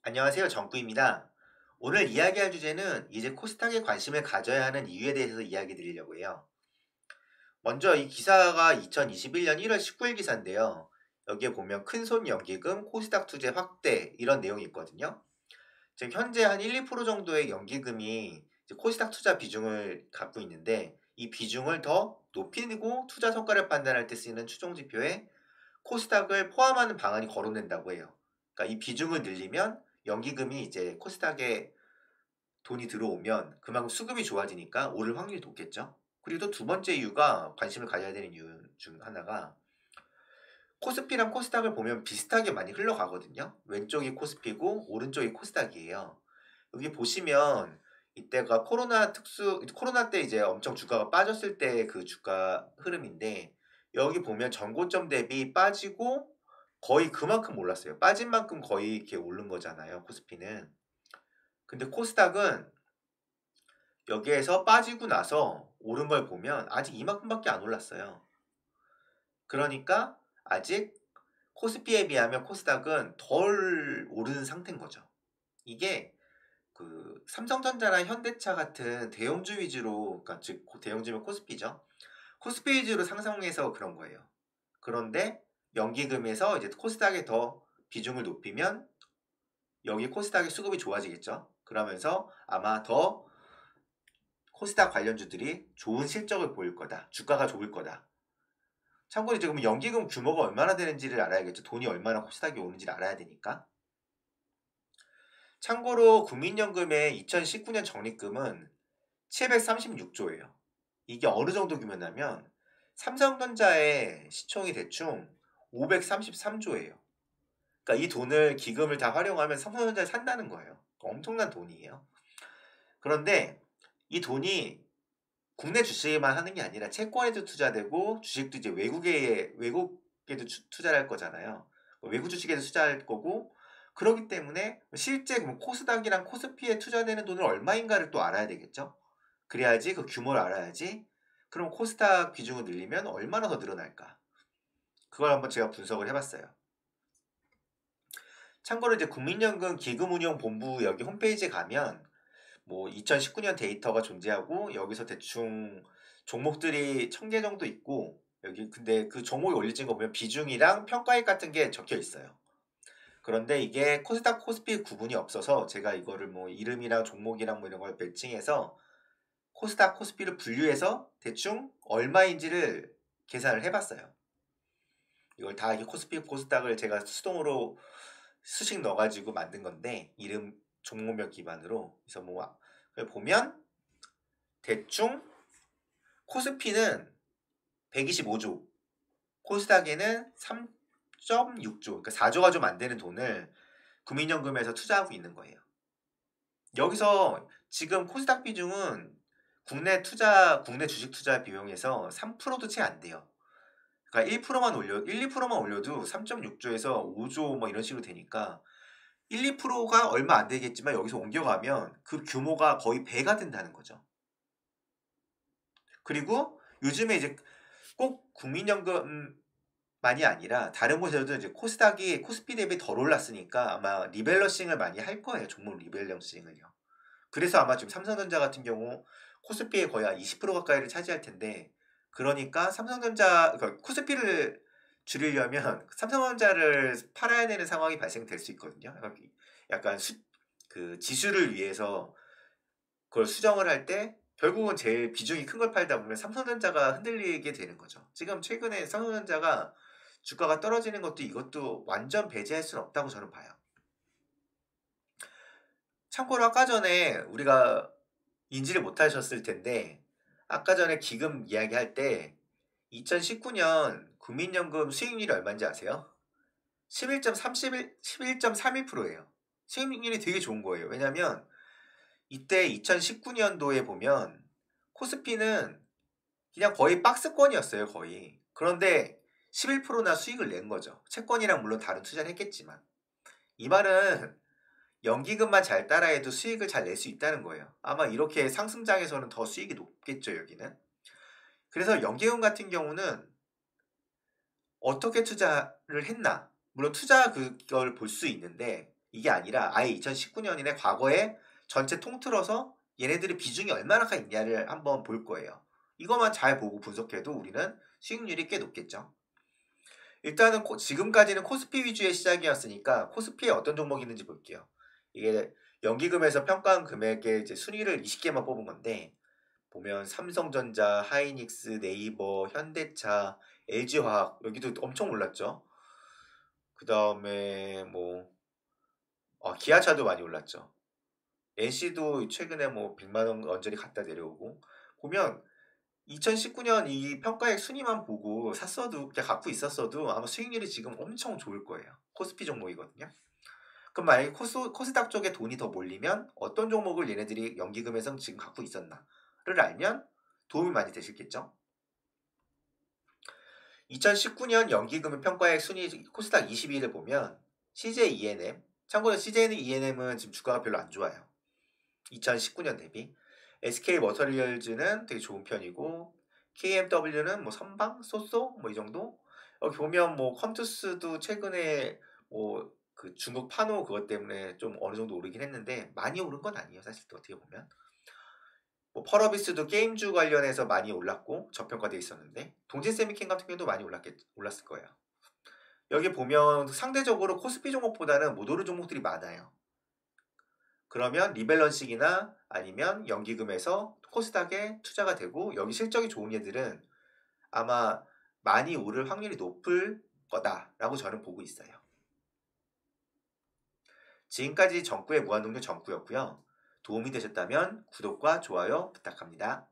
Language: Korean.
안녕하세요. 정구입니다. 오늘 이야기할 주제는 이제 코스닥에 관심을 가져야 하는 이유에 대해서 이야기 드리려고 해요. 먼저 이 기사가 2021년 1월 19일 기사인데요. 여기에 보면 큰손 연기금 코스닥 투자 확대 이런 내용이 있거든요. 지금 현재 한 1, 2% 정도의 연기금이 이제 코스닥 투자 비중을 갖고 있는데 이 비중을 더 높이고 투자 성과를 판단할 때 쓰이는 추종 지표에 코스닥을 포함하는 방안이 거론된다고 해요. 그러니까 이 비중을 늘리면 연기금이 이제 코스닥에 돈이 들어오면 그만큼 수급이 좋아지니까 오를 확률이 높겠죠. 그리고 또 두 번째 이유가 관심을 가져야 되는 이유 중 하나가 코스피랑 코스닥을 보면 비슷하게 많이 흘러가거든요. 왼쪽이 코스피고 오른쪽이 코스닥이에요. 여기 보시면 이때가 코로나 때 이제 엄청 주가가 빠졌을 때 그 주가 흐름인데 여기 보면 전고점 대비 빠지고 거의 그만큼 올랐어요. 빠진 만큼 거의 이렇게 오른 거잖아요. 코스피는. 근데 코스닥은 여기에서 빠지고 나서 오른 걸 보면 아직 이만큼밖에 안 올랐어요. 그러니까 아직 코스피에 비하면 코스닥은 덜 오른 상태인 거죠. 이게 그 삼성전자나 현대차 같은 대형주 위주로, 그러니까 즉 대형주면 코스피죠. 코스피 위주로 상승해서 그런 거예요. 그런데 연기금에서 이제 코스닥에 더 비중을 높이면 여기 코스닥의 수급이 좋아지겠죠. 그러면서 아마 더 코스닥 관련주들이 좋은 실적을 보일 거다. 주가가 좋을 거다. 참고로 지금 연기금 규모가 얼마나 되는지를 알아야겠죠. 돈이 얼마나 코스닥에 오는지를 알아야 되니까. 참고로 국민연금의 2019년 적립금은 736조예요. 이게 어느 정도 규모냐면 삼성전자의 시총이 대충 533조예요. 그러니까 이 돈을 기금을 다 활용하면 삼성전자를 산다는 거예요. 엄청난 돈이에요. 그런데 이 돈이 국내 주식에만 하는 게 아니라 채권에도 투자되고 주식도 이제 외국에도 투자를 할 거잖아요. 외국 주식에도 투자할 거고 그렇기 때문에 실제 그럼 코스닥이랑 코스피에 투자되는 돈을 얼마인가를 또 알아야 되겠죠. 그래야지 그 규모를 알아야지. 그럼 코스닥 비중을 늘리면 얼마나 더 늘어날까? 그걸 한번 제가 분석을 해봤어요. 참고로 이제 국민연금 기금운용본부 여기 홈페이지에 가면 뭐 2019년 데이터가 존재하고 여기서 대충 종목들이 1000개 정도 있고 여기 근데 그 종목이 올려진 거 보면 비중이랑 평가액 같은 게 적혀 있어요. 그런데 이게 코스닥 코스피 구분이 없어서 제가 이거를 뭐 이름이랑 종목이랑 뭐 이런 걸 매칭해서 코스닥 코스피를 분류해서 대충 얼마인지를 계산을 해봤어요. 이걸 다 이게 코스피 코스닥을 제가 수동으로 수식 넣어가지고 만든 건데 이름 종목명 기반으로 그래서 뭐 보면 대충 코스피는 125조, 코스닥에는 3.6조, 그러니까 4조가 좀 안 되는 돈을 국민연금에서 투자하고 있는 거예요. 여기서 지금 코스닥 비중은 국내 주식 투자 비용에서 3%도 채 안 돼요. 그러니까 1, 2%만 올려도 3.6조에서 5조 뭐 이런 식으로 되니까 1, 2%가 얼마 안 되겠지만 여기서 옮겨가면 그 규모가 거의 배가 된다는 거죠. 그리고 요즘에 이제 꼭 국민연금만이 아니라 다른 곳에서도 이제 코스닥이 코스피 대비 덜 올랐으니까 아마 리밸런싱을 많이 할 거예요. 종목 리밸런싱을요. 그래서 아마 지금 삼성전자 같은 경우 코스피의 거의 한 20% 가까이를 차지할 텐데 그러니까 그러니까 코스피를 줄이려면 삼성전자를 팔아야 되는 상황이 발생될 수 있거든요. 약간 그 지수를 위해서 그걸 수정을 할 때 결국은 제일 비중이 큰 걸 팔다 보면 삼성전자가 흔들리게 되는 거죠. 지금 최근에 삼성전자가 주가가 떨어지는 것도 이것도 완전 배제할 수는 없다고 저는 봐요. 참고로 아까 전에 우리가 인지를 못하셨을 텐데 아까 전에 기금 이야기할 때 2019년 국민연금 수익률이 얼마인지 아세요? 11.31%예요. 수익률이 되게 좋은 거예요. 왜냐면 이때 2019년도에 보면 코스피는 그냥 거의 박스권이었어요, 거의. 그런데 11%나 수익을 낸 거죠. 채권이랑 물론 다른 투자를 했겠지만. 이 말은 연기금만 잘 따라해도 수익을 잘 낼 수 있다는 거예요. 아마 이렇게 상승장에서는 더 수익이 높겠죠, 여기는. 그래서 연기금 같은 경우는 어떻게 투자를 했나? 물론 투자 그걸 볼 수 있는데 이게 아니라 아예 2019년이나 과거에 전체 통틀어서 얘네들의 비중이 얼마나 있냐를 한번 볼 거예요. 이것만 잘 보고 분석해도 우리는 수익률이 꽤 높겠죠. 일단은 지금까지는 코스피 위주의 시작이었으니까 코스피에 어떤 종목이 있는지 볼게요. 이게 연기금에서 평가한 금액의 이제 순위를 20개만 뽑은 건데 보면 삼성전자, 하이닉스, 네이버, 현대차, LG화학 여기도 엄청 올랐죠. 그 다음에 뭐 기아차도 많이 올랐죠. NC도 최근에 뭐 100만 원 언저리 갔다 내려오고 보면 2019년 이 평가액 순위만 보고 샀어도 그냥 갖고 있었어도 아마 수익률이 지금 엄청 좋을 거예요. 코스피 종목이거든요. 그럼 만약에 코스닥 쪽에 돈이 더 몰리면 어떤 종목을 얘네들이 연기금에서 지금 갖고 있었나를 알면 도움이 많이 되시겠죠. 2019년 연기금 평가액 순위 코스닥 20위를 보면 CJ ENM, 참고로 CJ ENM은 지금 주가가 별로 안 좋아요. 2019년 대비. SK 머터리얼즈는 되게 좋은 편이고 KMW는 뭐 선방, 쏘쏘 뭐 이 정도. 여기 보면 뭐 컨투스도 최근에 뭐 그 중국 파노 그것 때문에 좀 어느 정도 오르긴 했는데 많이 오른 건 아니에요. 사실 또 어떻게 보면. 뭐 펄어비스도 게임주 관련해서 많이 올랐고 저평가돼 있었는데 동진 세미캠 같은 경우도 많이 올랐을 거예요. 여기 보면 상대적으로 코스피 종목보다는 못 오른 종목들이 많아요. 그러면 리밸런싱이나 아니면 연기금에서 코스닥에 투자가 되고 여기 실적이 좋은 애들은 아마 많이 오를 확률이 높을 거다라고 저는 보고 있어요. 지금까지 정구의 무한동력 정구였고요. 도움이 되셨다면 구독과 좋아요 부탁합니다.